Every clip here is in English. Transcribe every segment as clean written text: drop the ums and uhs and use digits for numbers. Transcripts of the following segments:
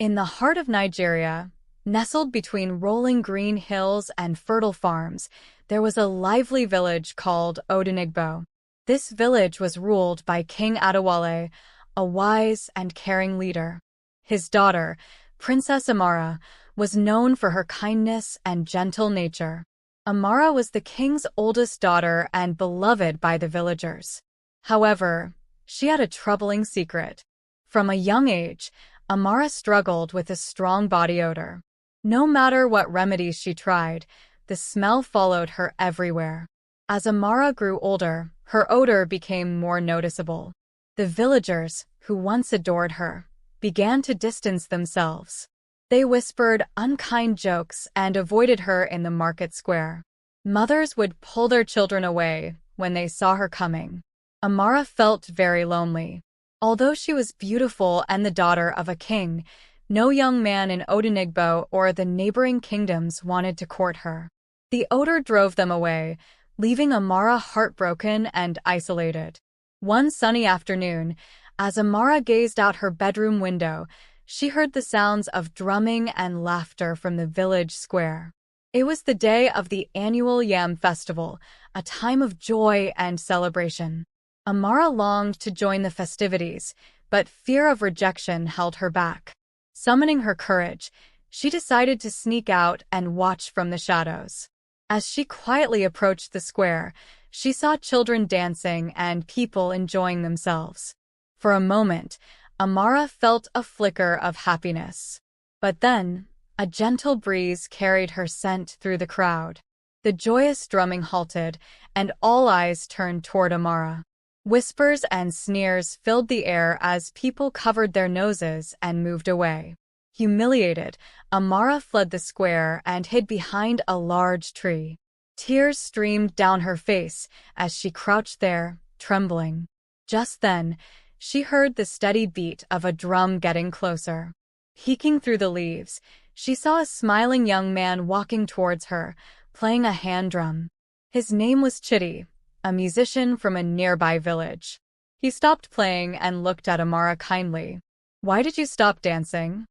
In the heart of Nigeria, nestled between rolling green hills and fertile farms, there was a lively village called Odenigbo. This village was ruled by King Adewale, a wise and caring leader. His daughter, Princess Amara, was known for her kindness and gentle nature. Amara was the king's oldest daughter and beloved by the villagers. However, she had a troubling secret. From a young age, Amara struggled with a strong body odor. No matter what remedies she tried, the smell followed her everywhere. As Amara grew older, her odor became more noticeable. The villagers, who once adored her, began to distance themselves. They whispered unkind jokes and avoided her in the market square. Mothers would pull their children away when they saw her coming. Amara felt very lonely. Although she was beautiful and the daughter of a king, no young man in Odenigbo or the neighboring kingdoms wanted to court her. The odor drove them away, leaving Amara heartbroken and isolated. One sunny afternoon, as Amara gazed out her bedroom window, she heard the sounds of drumming and laughter from the village square. It was the day of the annual Yam Festival, a time of joy and celebration. Amara longed to join the festivities, but fear of rejection held her back. Summoning her courage, she decided to sneak out and watch from the shadows. As she quietly approached the square, she saw children dancing and people enjoying themselves. For a moment, Amara felt a flicker of happiness. But then, a gentle breeze carried her scent through the crowd. The joyous drumming halted, and all eyes turned toward Amara. Whispers and sneers filled the air as people covered their noses and moved away. Humiliated, Amara fled the square and hid behind a large tree. Tears streamed down her face as she crouched there, trembling. Just then, she heard the steady beat of a drum getting closer. Peeking through the leaves, she saw a smiling young man walking towards her, playing a hand drum. His name was Chidi, a musician from a nearby village. He stopped playing and looked at Amara kindly. "Why did you stop dancing?"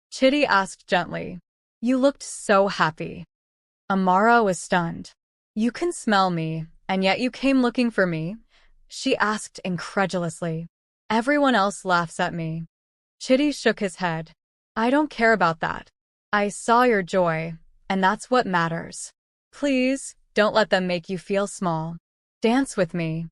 Chidi asked gently. "You looked so happy." Amara was stunned. "You can smell me, and yet you came looking for me?" she asked incredulously. "Everyone else laughs at me." Chidi shook his head. "I don't care about that. I saw your joy, and that's what matters. Please, don't let them make you feel small. Dance with me."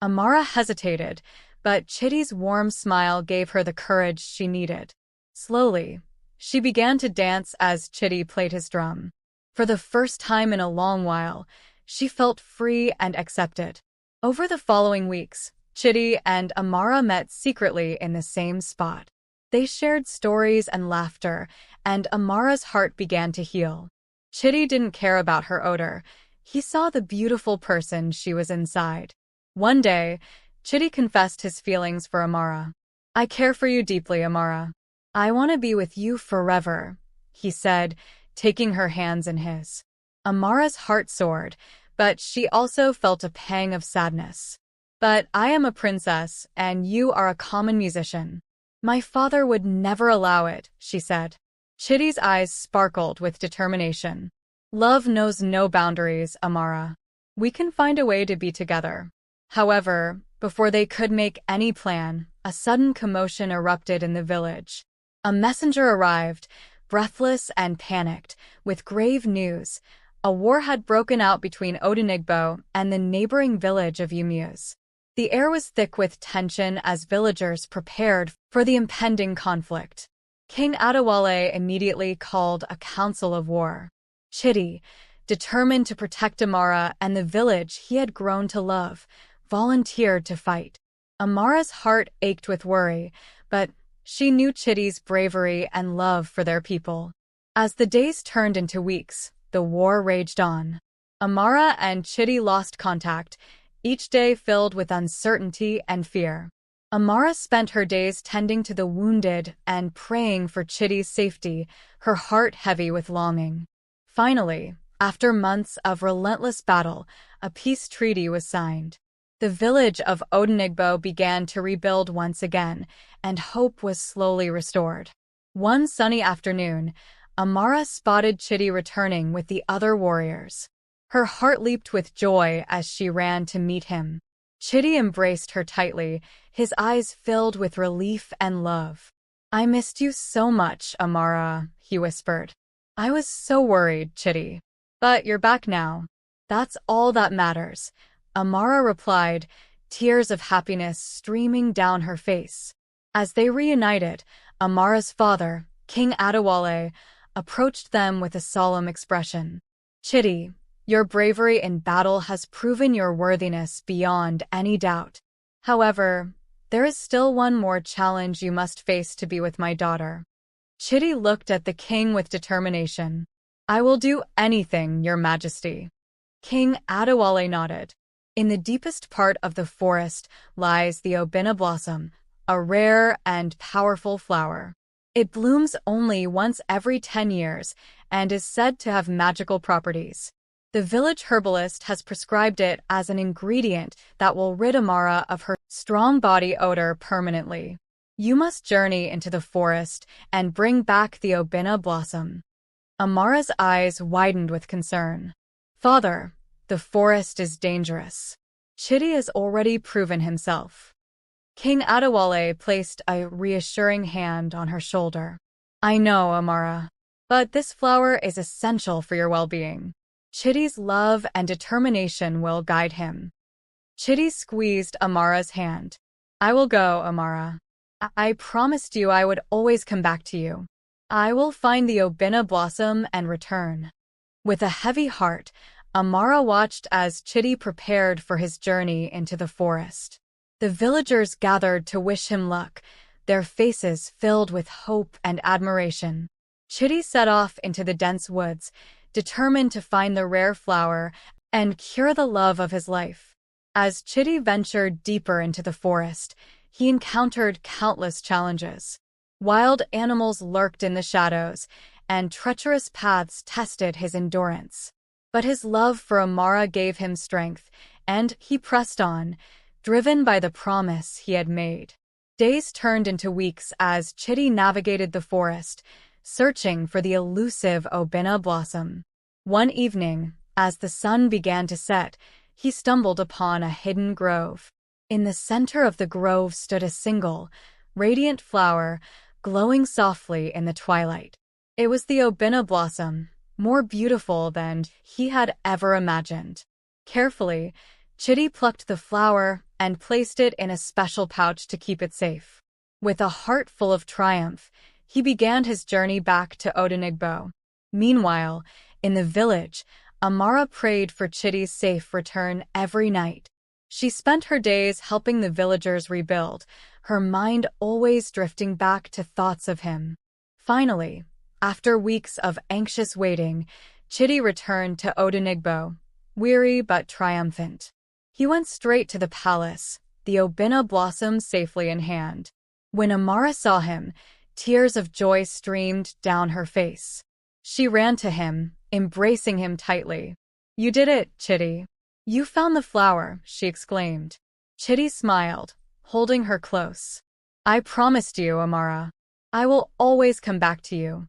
Amara hesitated, but Chidi's warm smile gave her the courage she needed. Slowly, she began to dance as Chidi played his drum. For the first time in a long while, she felt free and accepted. Over the following weeks, Chidi and Amara met secretly in the same spot. They shared stories and laughter, and Amara's heart began to heal. Chidi didn't care about her odor. He saw the beautiful person she was inside. One day, Chidi confessed his feelings for Amara. "I care for you deeply, Amara. I want to be with you forever," he said, taking her hands in his. Amara's heart soared, but she also felt a pang of sadness. "But I am a princess, and you are a common musician. My father would never allow it," she said. Chidi's eyes sparkled with determination. "Love knows no boundaries, Amara. We can find a way to be together." However, before they could make any plan, a sudden commotion erupted in the village. A messenger arrived, breathless and panicked, with grave news. A war had broken out between Odenigbo and the neighboring village of Umueze. The air was thick with tension as villagers prepared for the impending conflict. King Adewale immediately called a council of war. Chidi, determined to protect Amara and the village he had grown to love, volunteered to fight. Amara's heart ached with worry, but she knew Chidi's bravery and love for their people. As the days turned into weeks, the war raged on. Amara and Chidi lost contact, each day filled with uncertainty and fear. Amara spent her days tending to the wounded and praying for Chidi's safety, her heart heavy with longing. Finally, after months of relentless battle, a peace treaty was signed. The village of Odenigbo began to rebuild once again, and hope was slowly restored. One sunny afternoon, Amara spotted Chidi returning with the other warriors. Her heart leaped with joy as she ran to meet him. Chidi embraced her tightly, his eyes filled with relief and love. "I missed you so much, Amara," he whispered. "I was so worried, Chidi. But you're back now. That's all that matters," Amara replied, tears of happiness streaming down her face. As they reunited, Amara's father, King Adewale, approached them with a solemn expression. "Chidi, your bravery in battle has proven your worthiness beyond any doubt. However, there is still one more challenge you must face to be with my daughter." Chidi looked at the king with determination. "I will do anything, your majesty." King Adewale nodded. In the deepest part of the forest lies the Obinna Blossom, a rare and powerful flower. It blooms only once every 10 years and is said to have magical properties. The village herbalist has prescribed it as an ingredient that will rid Amara of her strong body odor permanently. You must journey into the forest and bring back the Obinna Blossom. Amara's eyes widened with concern. "Father, the forest is dangerous. Chidi has already proven himself." King Adewale placed a reassuring hand on her shoulder. "I know, Amara, but this flower is essential for your well-being. Chidi's love and determination will guide him." Chidi squeezed Amara's hand. "I will go, Amara. I promised you I would always come back to you. I will find the Obinna Blossom and return." With a heavy heart, Amara watched as Chidi prepared for his journey into the forest. The villagers gathered to wish him luck, their faces filled with hope and admiration. Chidi set off into the dense woods, determined to find the rare flower and cure the love of his life. As Chidi ventured deeper into the forest, he encountered countless challenges. Wild animals lurked in the shadows, and treacherous paths tested his endurance. But his love for Amara gave him strength, and he pressed on, driven by the promise he had made. Days turned into weeks as Chidi navigated the forest, searching for the elusive Obinna Blossom. One evening, as the sun began to set, he stumbled upon a hidden grove. In the center of the grove stood a single, radiant flower, glowing softly in the twilight. It was the Obinna Blossom, more beautiful than he had ever imagined. Carefully, Chidi plucked the flower and placed it in a special pouch to keep it safe. With a heart full of triumph, he began his journey back to Odenigbo. Meanwhile, in the village, Amara prayed for Chidi's safe return every night. She spent her days helping the villagers rebuild, her mind always drifting back to thoughts of him. Finally, after weeks of anxious waiting, Chidi returned to Odenigbo, weary but triumphant. He went straight to the palace, the Obinna Blossom safely in hand. When Amara saw him, tears of joy streamed down her face. She ran to him, embracing him tightly. "You did it, Chidi. You found the flower," she exclaimed. Chidi smiled, holding her close. "I promised you, Amara. I will always come back to you."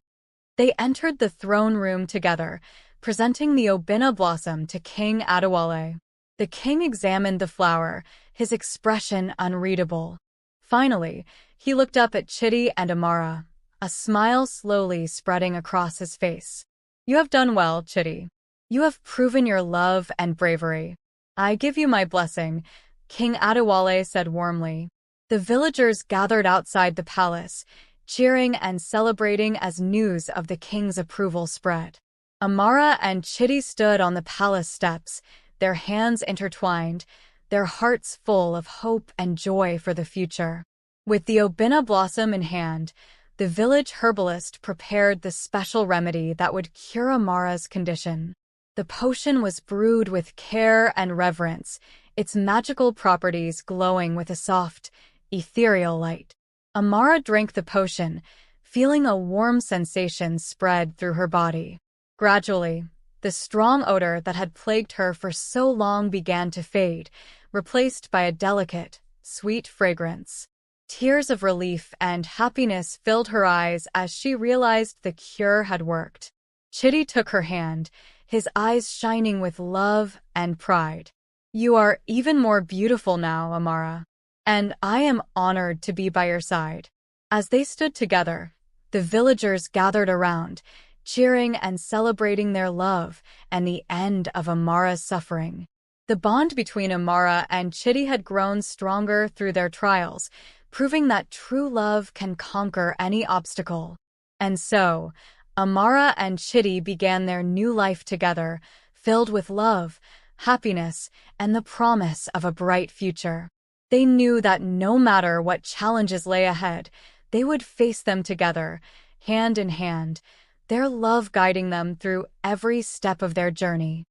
They entered the throne room together, presenting the Obinna Blossom to King Adewale. The king examined the flower, his expression unreadable. Finally, he looked up at Chidi and Amara, a smile slowly spreading across his face. "You have done well, Chidi. You have proven your love and bravery. I give you my blessing," King Adewale said warmly. The villagers gathered outside the palace, cheering and celebrating as news of the king's approval spread. Amara and Chidi stood on the palace steps, their hands intertwined, their hearts full of hope and joy for the future. With the Obinna Blossom in hand, the village herbalist prepared the special remedy that would cure Amara's condition. The potion was brewed with care and reverence, its magical properties glowing with a soft, ethereal light. Amara drank the potion, feeling a warm sensation spread through her body. Gradually, the strong odor that had plagued her for so long began to fade, replaced by a delicate, sweet fragrance. Tears of relief and happiness filled her eyes as she realized the cure had worked. Chidi took her hand, his eyes shining with love and pride. "You are even more beautiful now, Amara, and I am honored to be by your side." As they stood together, the villagers gathered around, cheering and celebrating their love and the end of Amara's suffering. The bond between Amara and Chidi had grown stronger through their trials, proving that true love can conquer any obstacle. And so, Amara and Chidi began their new life together, filled with love, happiness, and the promise of a bright future. They knew that no matter what challenges lay ahead, they would face them together, hand in hand, their love guiding them through every step of their journey.